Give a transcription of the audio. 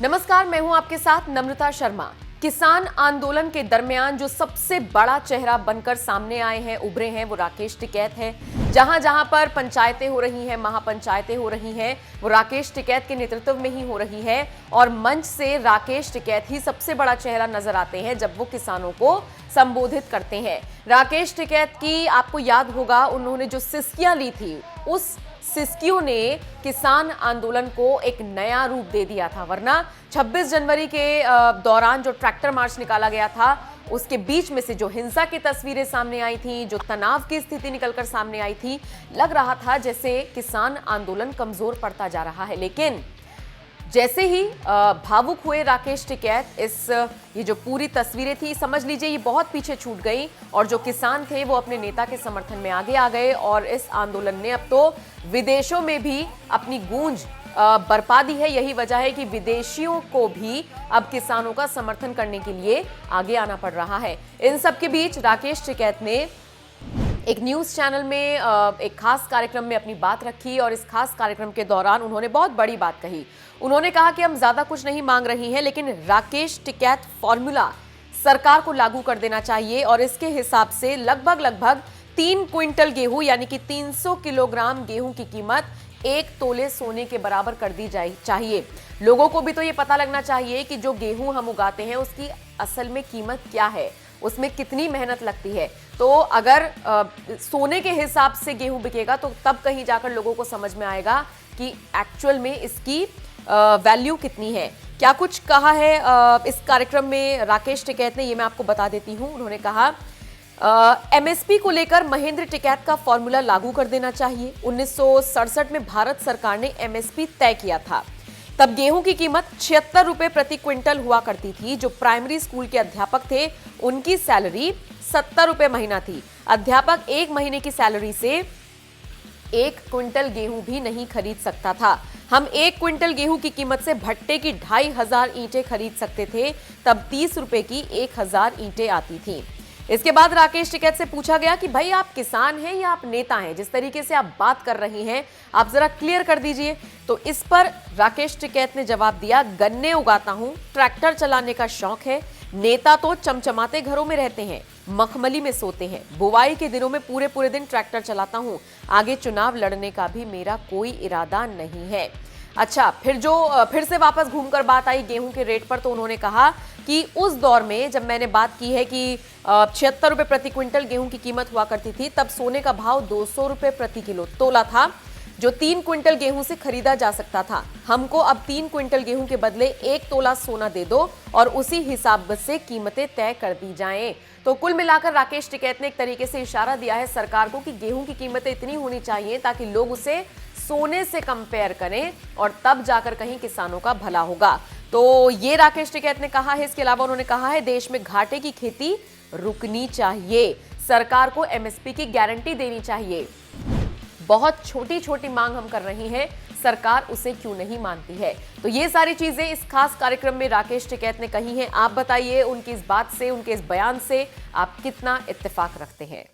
नमस्कार, मैं हूं आपके साथ नम्रता शर्मा। किसान आंदोलन के दरमियान जो सबसे बड़ा चेहरा बनकर सामने आए हैं, उभरे हैं, वो राकेश टिकैत हैं। जहां जहां पर पंचायतें हो रही हैं, महापंचायतें हो रही हैं, वो राकेश टिकैत के नेतृत्व में ही हो रही है और मंच से राकेश टिकैत ही सबसे बड़ा चेहरा नजर आते हैं जब वो किसानों को संबोधित करते हैं। राकेश टिकैत की आपको याद होगा, उन्होंने जो सिसकियां ली थी, उस सिसकियों ने किसान आंदोलन को एक नया रूप दे दिया था। वरना 26 जनवरी के दौरान जो ट्रैक्टर मार्च निकाला गया था, उसके बीच में से जो हिंसा की तस्वीरें सामने आई थी, जो तनाव की स्थिति निकलकर सामने आई थी, लग रहा था जैसे किसान आंदोलन कमजोर पड़ता जा रहा है। लेकिन जैसे ही भावुक हुए राकेश टिकैत, ये जो पूरी तस्वीरें थी, समझ लीजिए ये बहुत पीछे छूट गई और जो किसान थे वो अपने नेता के समर्थन में आगे आ गए और इस आंदोलन ने अब तो विदेशों में भी अपनी गूंज बरपा दी है। यही वजह है कि विदेशियों को भी अब किसानों का समर्थन करने के लिए आगे आना पड़ रहा है। इन सब के बीच राकेश टिकैत ने एक न्यूज़ चैनल में एक खास कार्यक्रम में अपनी बात रखी और इस खास कार्यक्रम के दौरान उन्होंने बहुत बड़ी बात कही। उन्होंने कहा कि हम ज्यादा कुछ नहीं मांग रही हैं, लेकिन राकेश टिकैत फॉर्मूला सरकार को लागू कर देना चाहिए और इसके हिसाब से लगभग 3 क्विंटल गेहूं यानी कि 300 किलोग्राम गेहूं की कीमत 1 तोले सोने के बराबर कर दी जाए चाहिए। लोगों को भी तो ये पता लगना चाहिए कि जो गेहूं हम उगाते हैं उसकी असल में कीमत क्या है, उसमें कितनी मेहनत लगती है। तो अगर सोने के हिसाब से गेहूं बिकेगा तो तब कहीं जाकर लोगों को समझ में आएगा कि एक्चुअल में इसकी वैल्यू कितनी है। क्या कुछ कहा है इस कार्यक्रम में राकेश टिकैत ने, ये मैं आपको बता देती हूं। उन्होंने कहा एमएसपी को लेकर महेंद्र टिकैत का फॉर्मूला लागू कर देना चाहिए। 1967 में भारत सरकार ने एमएसपी तय किया था। तब गेहूं की कीमत 76 रुपए प्रति क्विंटल हुआ करती थी। जो प्राइमरी स्कूल के अध्यापक थे, उनकी सैलरी 70 रुपए महीना थी। अध्यापक 1 महीने की सैलरी से 1 क्विंटल गेहूं भी नहीं खरीद सकता था। हम 1 क्विंटल गेहूं की कीमत से भट्टे की 2500 ईंटें खरीद सकते थे। तब 30 रुपए की 1000 ईंटें आती थी। इसके बाद राकेश टिकैत से पूछा गया कि भाई आप किसान हैं या आप नेता हैं? जिस तरीके से आप बात कर रही हैं, आप जरा क्लियर कर दीजिए। तो इस पर राकेश टिकैत ने जवाब दिया, गन्ने उगाता हूं, ट्रैक्टर चलाने का शौक है। नेता तो चमचमाते घरों में रहते हैं, मखमली में सोते हैं। बुवाई के दिनों में पूरे दिन ट्रैक्टर चलाता हूं। आगे चुनाव लड़ने का भी मेरा कोई इरादा नहीं है। अच्छा, फिर से वापस घूमकर बात आई गेहूं के रेट पर। तो उन्होंने कहा कि उस दौर में जब मैंने बात की है कि 76 रुपए प्रति क्विंटल गेहूं की कीमत हुआ करती थी, तब सोने का भाव 200 रुपए प्रति किलो तोला था, जो 3 क्विंटल गेहूं से खरीदा जा सकता था। हमको अब 3 क्विंटल गेहूं के बदले 1 तोला सोना दे दो और उसी हिसाब से कीमतें तय कर दी जाएं। तो कुल मिलाकर राकेश टिकैत ने एक तरीके से इशारा दिया है सरकार को कि गेहूं की कीमतें इतनी होनी चाहिए ताकि लोग उसे सोने से कंपेयर करें और तब जाकर कहीं किसानों का भला होगा। तो ये राकेश टिकैत ने कहा है। इसके अलावा उन्होंने कहा है देश में घाटे की खेती रुकनी चाहिए, सरकार को एमएसपी की गारंटी देनी चाहिए। बहुत छोटी मांग हम कर रही हैं, सरकार उसे क्यों नहीं मानती है? तो ये सारी चीजें इस खास कार्यक्रम में राकेश टिकैत ने कही हैं। आप बताइए, उनकी इस बात से, उनके इस बयान से आप कितना इत्तेफाक रखते हैं?